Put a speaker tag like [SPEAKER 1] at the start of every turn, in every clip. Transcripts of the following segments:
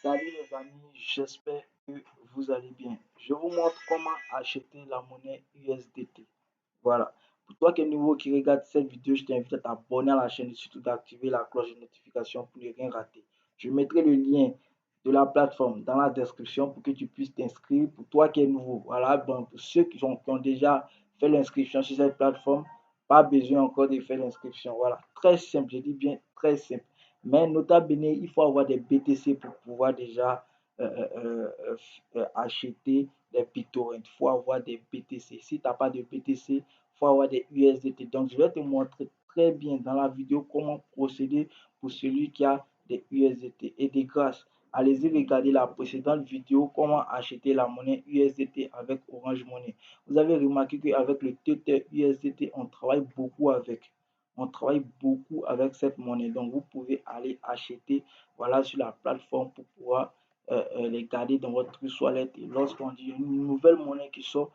[SPEAKER 1] Salut les amis, j'espère que vous allez bien. Je vous montre comment acheter la monnaie USDT. Voilà. Pour toi qui es nouveau qui regarde cette vidéo, je t'invite à t'abonner à la chaîne et surtout d'activer la cloche de notification pour ne rien rater. Je mettrai le lien de la plateforme dans la description pour que tu puisses t'inscrire. Pour toi qui es nouveau, voilà. Bon, pour ceux qui ont déjà fait l'inscription sur cette plateforme, pas besoin encore de faire l'inscription. Voilà. Très simple, je dis bien très simple. Mais nota bene, il faut avoir des BTC pour pouvoir déjà acheter des BitTorrent. Il faut avoir des BTC. Si tu n'as pas de BTC, il faut avoir des USDT. Donc, je vais te montrer très bien dans la vidéo comment procéder pour celui qui a des USDT. Et de grâce, allez-y regarder la précédente vidéo, comment acheter la monnaie USDT avec Orange Money. Vous avez remarqué qu'avec le Tether USDT, on travaille beaucoup avec. On travaille beaucoup avec cette monnaie. Donc, vous pouvez aller acheter voilà, sur la plateforme pour pouvoir les garder dans votre wallet. Et lorsqu'on dit une nouvelle monnaie qui sort,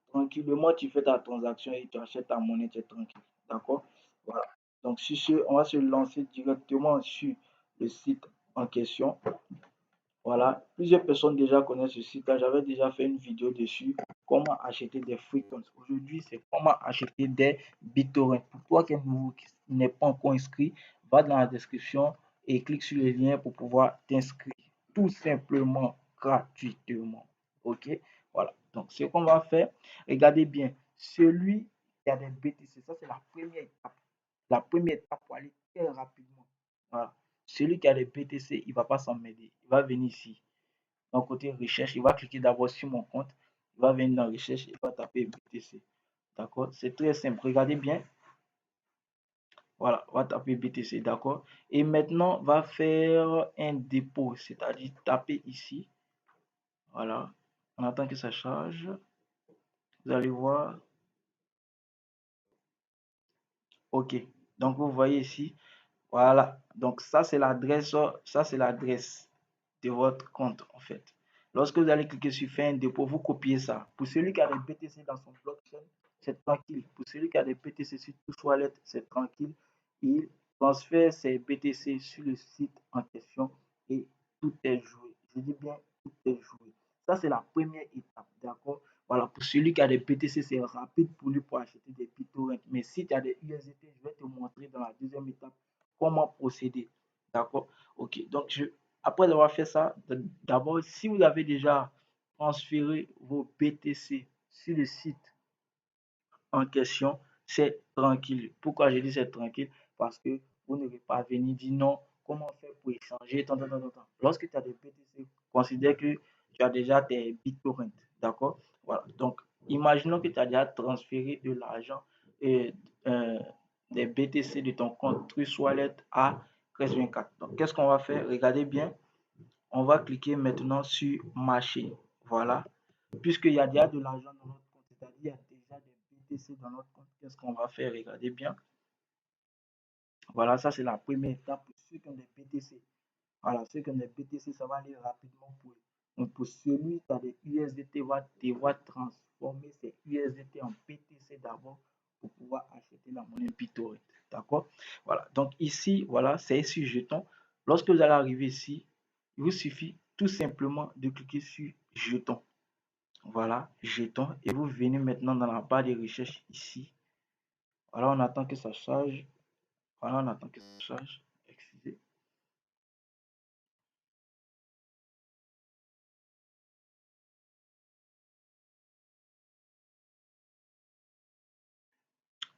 [SPEAKER 1] tranquillement, tu fais ta transaction et tu achètes ta monnaie, tu es tranquille. D'accord? Voilà. Donc, sur ce, on va se lancer directement sur le site en question. Voilà, plusieurs personnes déjà connaissent ce site-là. J'avais déjà fait une vidéo dessus. Comment acheter des Freetons. Aujourd'hui, c'est comment acheter des BitTorrent. Pour toi qui n'est pas encore inscrit, va dans la description et clique sur le lien pour pouvoir t'inscrire. Tout simplement, gratuitement. OK? Voilà. Donc, ce qu'on va faire, regardez bien. Celui qui a des BTC, ça c'est la première étape. La première étape pour aller très rapidement. Voilà. Celui qui a des BTC, il ne va pas s'emmerder. Il va venir ici. Donc, côté recherche, il va cliquer d'abord sur mon compte. Il va venir dans recherche, il va taper BTC. D'accord? C'est très simple. Regardez bien. Voilà, on va taper BTC. D'accord? Et maintenant, on va faire un dépôt, c'est-à-dire taper ici. Voilà. On attend que ça charge. Vous allez voir. OK. Donc, vous voyez ici. Voilà. Donc, ça, c'est l'adresse. Ça, c'est l'adresse de votre compte, en fait. Lorsque vous allez cliquer sur faire un dépôt, vous copiez ça. Pour celui qui a des BTC dans son blockchain, c'est tranquille. Pour celui qui a des BTC sur Touch Wallet, c'est tranquille. Il transfère ses BTC sur le site en question et tout est joué. Je dis bien, tout est joué. Ça, c'est la première étape, d'accord? Voilà, pour celui qui a des BTC, c'est rapide pour lui pour acheter des BitTorrent. Mais si tu as des USDT, je vais te montrer dans la deuxième étape comment procéder. D'accord? Ok, donc après avoir fait ça, d'abord, si vous avez déjà transféré vos BTC sur le site en question, c'est tranquille. Pourquoi je dis c'est tranquille? Parce que vous ne pouvez pas venir dire non, comment faire pour échanger, tant. Lorsque tu as des BTC, considère que tu as déjà tes BitTorrent, d'accord? Voilà, donc imaginons que tu as déjà transféré de l'argent et des BTC de ton compte Trust Wallet à 1324. Donc, qu'est-ce qu'on va faire? Regardez bien, on va cliquer maintenant sur marché. Voilà. Puisqu'il y a déjà de l'argent dans notre compte, c'est-à-dire il y a déjà des BTC dans notre compte, qu'est-ce qu'on va faire? Regardez bien. Voilà, ça c'est la première étape pour ceux qui ont des BTC. Voilà, ceux qui ont des BTC, ça va aller rapidement pour eux. Donc pour celui qui a des USDT, va devoir transformer ses USDT en BTC d'abord pour pouvoir acheter la monnaie BitTorrent. D'accord? Voilà. Donc ici, voilà, c'est ici jeton. Lorsque vous allez arriver ici, il vous suffit tout simplement de cliquer sur jeton. Voilà, jeton. Et vous venez maintenant dans la barre de recherche ici. Voilà, on attend que ça charge. Voilà, on attend que ça charge. Excusez.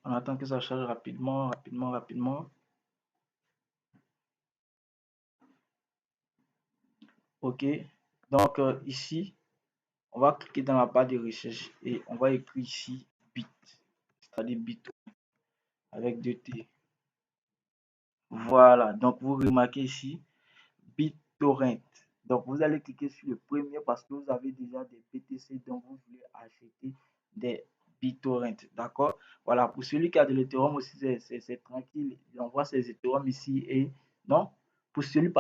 [SPEAKER 1] On attend que ça charge rapidement, rapidement, rapidement. OK. Donc ici, on va cliquer dans la barre de recherche et on va écrire ici bit, c'est-à-dire bit avec 2T. Voilà. Donc vous remarquez ici BitTorrent. Donc vous allez cliquer sur le premier parce que vous avez déjà des BTC dont vous voulez acheter des BitTorrent. D'accord? Voilà. Pour celui qui a de l'Ethereum aussi, c'est tranquille. Il envoie ses Ethereum ici et non. Pour celui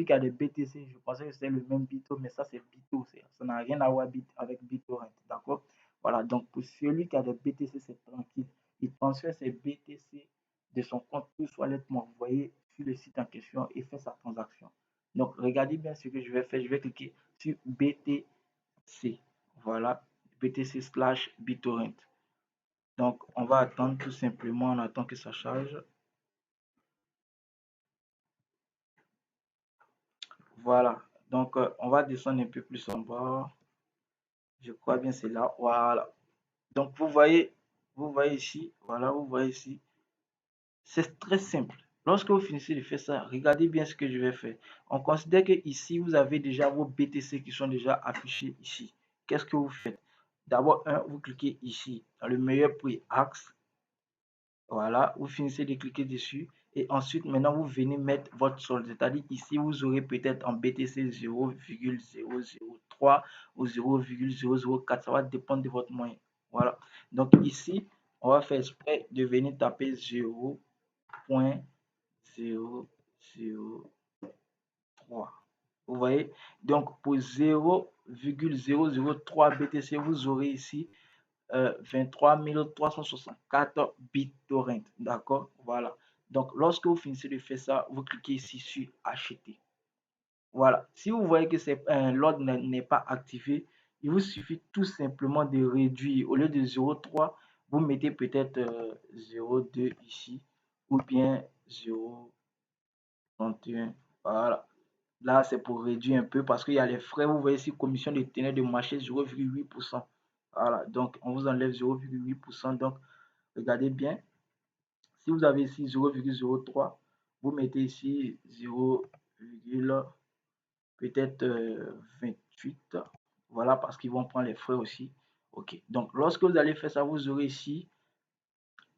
[SPEAKER 1] qui a des BTC, je pensais que c'était le même Bito, mais ça c'est Bito. Ça n'a rien à voir avec BitTorrent. D'accord? Voilà. Donc pour celui qui a des BTC, c'est tranquille. Il transfère ses BTC de son compte plus Wallet, vous voyez, sur le site en question et fait sa transaction. Donc regardez bien ce que je vais faire. Je vais cliquer sur BTC. Voilà, BTC/BitTorrent. Donc, on va attendre tout simplement, on attend que ça charge. Voilà, donc on va descendre un peu plus en bas. Je crois bien c'est là. Voilà. Donc, vous voyez ici, voilà, vous voyez ici. C'est très simple. Lorsque vous finissez de faire ça, regardez bien ce que je vais faire. On considère que ici, vous avez déjà vos BTC qui sont déjà affichés ici. Qu'est-ce que vous faites? D'abord, vous cliquez ici, dans le meilleur prix axe. Voilà, vous finissez de cliquer dessus. Et ensuite, maintenant, vous venez mettre votre solde. C'est-à-dire ici, vous aurez peut-être en BTC 0,003 ou 0,004. Ça va dépendre de votre moyen. Voilà. Donc ici, on va faire exprès de venir taper 0,003. Vous voyez? Donc pour 0,003 BTC, vous aurez ici 23 364 BitTorrent. D'accord? Voilà. Donc lorsque vous finissez de faire ça, vous cliquez ici sur acheter. Voilà. Si vous voyez que l'ordre n'est pas activé, il vous suffit tout simplement de réduire. Au lieu de 0,3, vous mettez peut-être 0,2 ici ou bien 0,31. Voilà. Là, c'est pour réduire un peu parce qu'il y a les frais. Vous voyez ici, commission de teneur de marché 0,8%. Voilà. Donc, on vous enlève 0,8%. Donc, regardez bien. Si vous avez ici 0,03, vous mettez ici 0, peut-être 28. Voilà, parce qu'ils vont prendre les frais aussi. OK. Donc, lorsque vous allez faire ça, vous aurez ici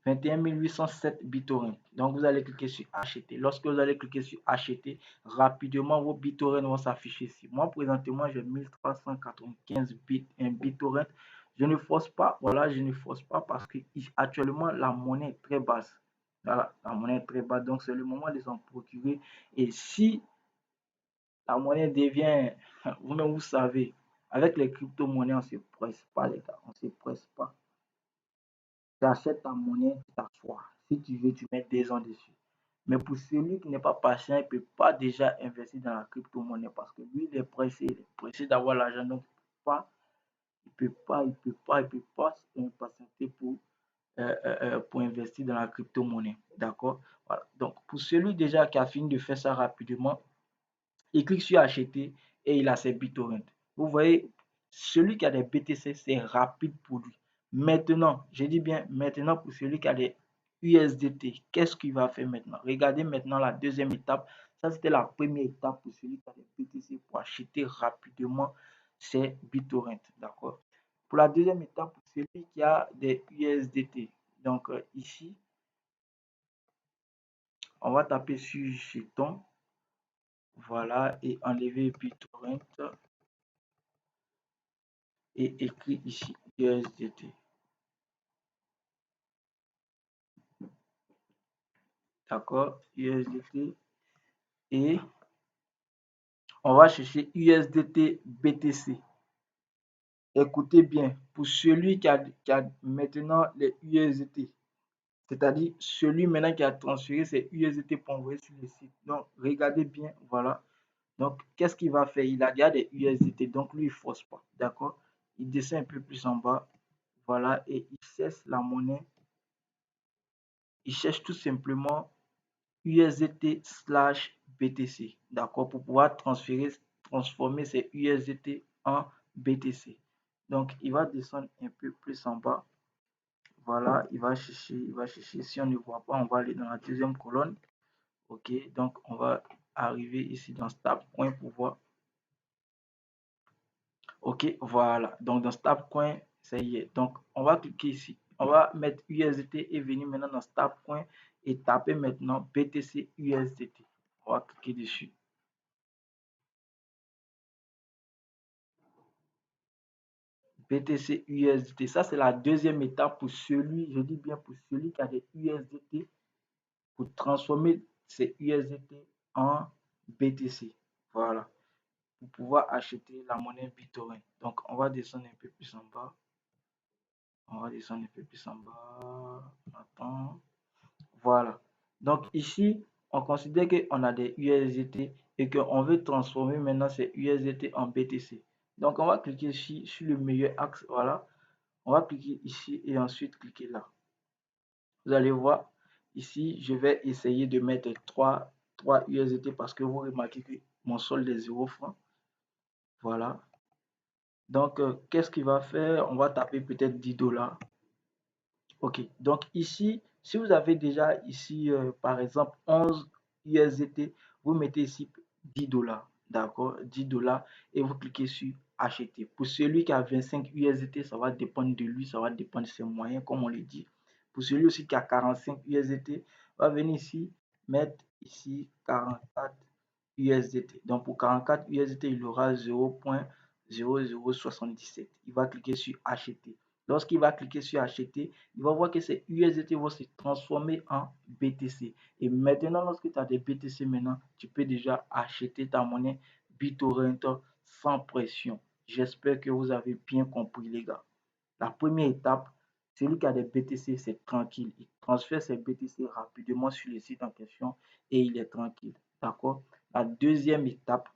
[SPEAKER 1] 21 807 BitTorrent. Donc, vous allez cliquer sur acheter. Lorsque vous allez cliquer sur acheter, rapidement, vos BitTorrent vont s'afficher ici. Moi, présentement, j'ai 1395 BitTorrent. Je ne force pas. Voilà, je ne force pas parce que actuellement, la monnaie est très basse. Voilà, la monnaie est très basse. Donc, c'est le moment de s'en procurer. Et si la monnaie devient, vous-même, vous savez, avec les crypto-monnaies, on ne se presse pas, les gars. On ne se presse pas. Tu achètes ta monnaie, tu t'assois. Si tu veux, tu mets 2 ans dessus. Mais pour celui qui n'est pas patient, il ne peut pas déjà investir dans la crypto-monnaie parce que lui, il est pressé d'avoir l'argent. Donc, il ne peut pas, patienter pour investir dans la crypto-monnaie. D'accord? Voilà. Donc, pour celui déjà qui a fini de faire ça rapidement, il clique sur acheter et il a ses BitTorrent. Vous voyez, celui qui a des BTC, c'est rapide pour lui. Maintenant, je dis bien maintenant pour celui qui a des USDT, qu'est-ce qu'il va faire maintenant? Regardez maintenant la deuxième étape. Ça, c'était la première étape pour celui qui a des BTC pour acheter rapidement ses BitTorrent. D'accord? Pour la deuxième étape, pour celui qui a des USDT, donc ici, on va taper sur jeton. Voilà, et enlever BitTorrent et écrit ici USDT. D'accord, USDT. Et on va chercher USDT BTC. Écoutez bien, pour celui qui a maintenant les USDT, c'est-à-dire celui maintenant qui a transféré ses USDT pour envoyer sur le site. Donc, regardez bien, voilà. Donc, qu'est-ce qu'il va faire? Il a déjà des USDT, donc lui, il ne force pas. D'accord? Il descend un peu plus en bas. Voilà, et il cesse la monnaie. Il cherche tout simplement USDT/BTC, d'accord, pour pouvoir transformer ces USDT en BTC. Donc, il va descendre un peu plus en bas. Voilà, il va chercher. Si on ne voit pas, on va aller dans la deuxième colonne. OK, donc on va arriver ici dans Stabcoin pour voir. OK, voilà. Donc, dans Stabcoin, ça y est. Donc, on va cliquer ici. On va mettre USDT et venir maintenant dans Stabcoin et taper maintenant BTC USDT. On va cliquer dessus. BTC USDT. Ça, c'est la deuxième étape pour celui, je dis bien pour celui qui a des USDT, pour transformer ces USDT en BTC. Voilà. Pour pouvoir acheter la monnaie BitTorrent. Donc, on va descendre un peu plus en bas. On va descendre un peu plus en bas. Attends. Voilà. Donc, ici, on considère qu'on a des USDT et qu'on veut transformer maintenant ces USDT en BTC. Donc, on va cliquer ici sur le meilleur axe. Voilà. On va cliquer ici et ensuite cliquer là. Vous allez voir ici, je vais essayer de mettre 3 USDT parce que vous remarquez que mon solde est 0 francs. Voilà. Donc, qu'est-ce qu'il va faire? On va taper peut-être 10 $. Ok. Donc, ici, si vous avez déjà ici, par exemple, 11 USDT, vous mettez ici 10 $. D'accord? 10 $. Et vous cliquez sur acheter. Pour celui qui a 25 USDT, ça va dépendre de lui, ça va dépendre de ses moyens, comme on le dit. Pour celui aussi qui a 45 USDT, va venir ici, mettre ici 44 USDT. Donc, pour 44 USDT, il aura 0.0077. Il va cliquer sur acheter. Lorsqu'il va cliquer sur acheter, il va voir que ces USDT vont se transformer en BTC. Et maintenant, lorsque tu as des BTC maintenant, tu peux déjà acheter ta monnaie BitTorrent sans pression. J'espère que vous avez bien compris, les gars. La première étape, celui qui a des BTC, c'est tranquille. Il transfère ses BTC rapidement sur le site en question et il est tranquille. D'accord? La deuxième étape,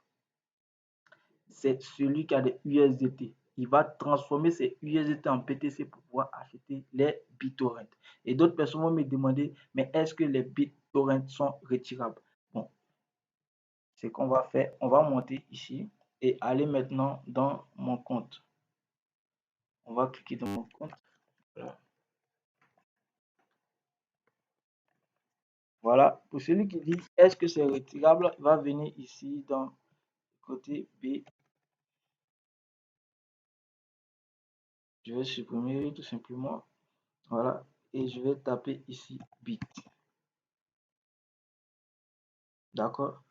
[SPEAKER 1] c'est celui qui a des USDT. Il va transformer ses USDT en BTC pour pouvoir acheter les BitTorrent. Et d'autres personnes vont me demander, mais est-ce que les BitTorrent sont retirables? Bon, ce qu'on va faire, on va monter ici et aller maintenant dans mon compte. On va cliquer dans mon compte. Voilà. Voilà. Pour celui qui dit, est-ce que c'est retirable? Il va venir ici dans le côté B. Je vais supprimer tout simplement. Voilà. Et je vais taper ici Bit. D'accord?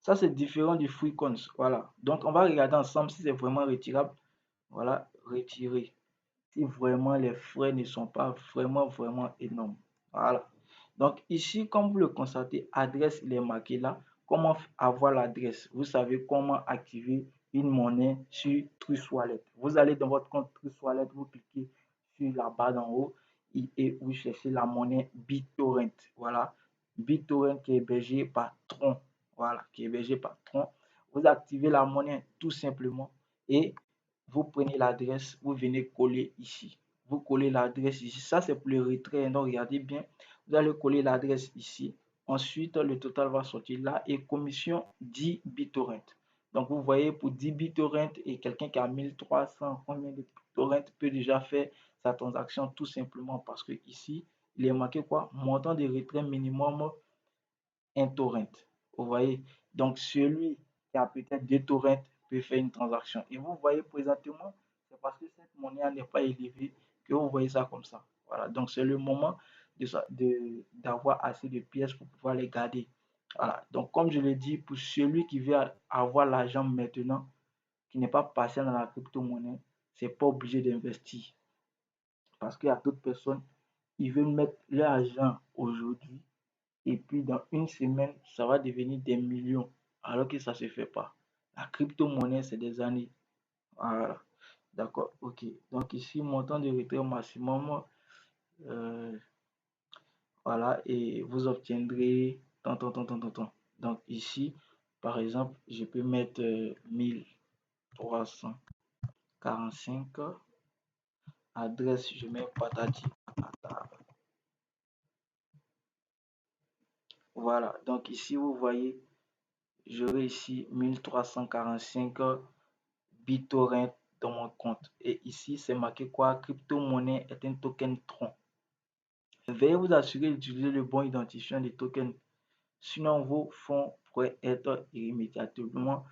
[SPEAKER 1] Ça, c'est différent du FreeCoins. Voilà. Donc, on va regarder ensemble si c'est vraiment retirable. Voilà, retirer. Si vraiment les frais ne sont pas vraiment énormes. Voilà. Donc, ici, comme vous le constatez, adresse, il est marqué là. Comment avoir l'adresse? Vous savez comment activer une monnaie sur Trust Wallet. Vous allez dans votre compte Trust Wallet, vous cliquez sur la barre d'en haut et vous cherchez la monnaie BitTorrent. Voilà. BitTorrent qui est hébergé par Tron. Voilà, qui est hébergé par Tron. Vous activez la monnaie tout simplement et vous prenez l'adresse, vous venez coller ici. Vous collez l'adresse ici. Ça, c'est pour le retrait. Donc, regardez bien. Vous allez coller l'adresse ici. Ensuite, le total va sortir là et commission 10 BitTorrent. Donc, vous voyez, pour 10 BitTorrent et quelqu'un qui a 1300, combien de BitTorrent peut déjà faire sa transaction tout simplement parce que ici, il est marqué quoi? Montant de retrait minimum un torrent. Vous voyez? Donc, celui qui a peut-être deux torrents peut faire une transaction. Et vous voyez présentement, c'est parce que cette monnaie n'est pas élevée que vous voyez ça comme ça. Voilà. Donc, c'est le moment d'avoir assez de pièces pour pouvoir les garder. Voilà. Donc, comme je l'ai dit, pour celui qui veut avoir l'argent maintenant, qui n'est pas patient dans la crypto-monnaie, c'est pas obligé d'investir. Parce qu'il y a d'autres personnes, ils veulent mettre leur argent aujourd'hui et puis dans une semaine, ça va devenir des millions, alors que ça ne se fait pas. La crypto-monnaie, c'est des années. Voilà. D'accord, ok. Donc ici, montant de retrait maximum, euh, voilà, et vous obtiendrez tant. Donc ici, par exemple, je peux mettre 1345. Adresse, je mets patati patata. Voilà, donc ici, vous voyez, j'aurai ici 1345 BitTorrent dans mon compte. Et ici, c'est marqué quoi? Crypto-monnaie est un token Tron. Veuillez vous assurer d'utiliser le bon identifiant des tokens. Sinon, vos fonds pourraient être immédiatement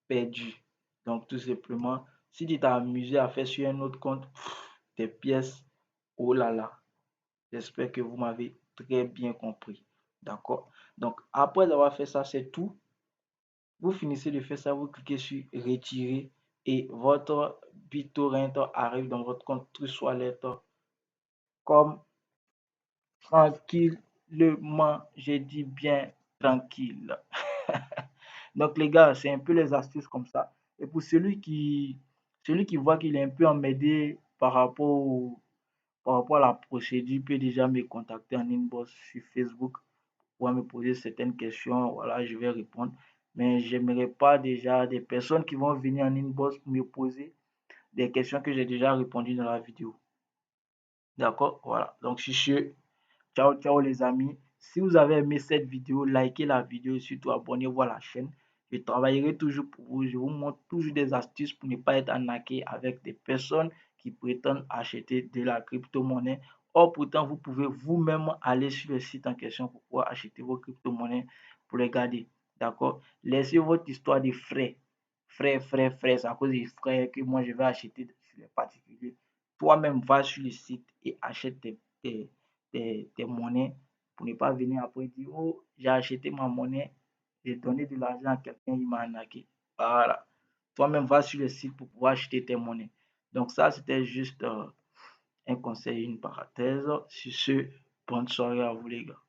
[SPEAKER 1] perdus. Donc, tout simplement, si tu t'es amusé à faire sur un autre compte, des pièces, oh là là. J'espère que vous m'avez très bien compris. D'accord? Donc, après avoir fait ça, c'est tout. Vous finissez de faire ça, vous cliquez sur retirer et votre BitTorrent arrive dans votre compte Trust Wallet comme tranquillement. J'ai dit bien tranquille. Donc les gars, c'est un peu les astuces comme ça. Et pour celui qui voit qu'il est un peu emmêlé par rapport à la procédure, peut déjà me contacter en inbox sur Facebook pouvoir me poser certaines questions. Voilà, je vais répondre. Mais j'aimerais pas déjà des personnes qui vont venir en inbox me poser des questions que j'ai déjà répondu dans la vidéo. D'accord? Voilà. Donc, sur ce, ciao, ciao les amis. Si vous avez aimé cette vidéo, likez la vidéo et surtout abonnez-vous à la chaîne. Je travaillerai toujours pour vous. Je vous montre toujours des astuces pour ne pas être arnaqué avec des personnes qui prétendent acheter de la crypto-monnaie. Or, pourtant, vous pouvez vous-même aller sur le site en question pour pouvoir acheter vos crypto-monnaies pour les garder. D'accord? Laissez votre histoire de frais. Frais. C'est à cause des frais que moi je vais acheter sur les particuliers. Toi-même, va sur le site et achète tes monnaies pour ne pas venir après dire, oh, j'ai acheté ma monnaie, j'ai donné de l'argent à quelqu'un, il m'a arnaqué. Voilà. Toi-même, va sur le site pour pouvoir acheter tes monnaies. Donc ça, c'était juste un conseil, une parenthèse. Sur ce, bonne soirée à vous les gars.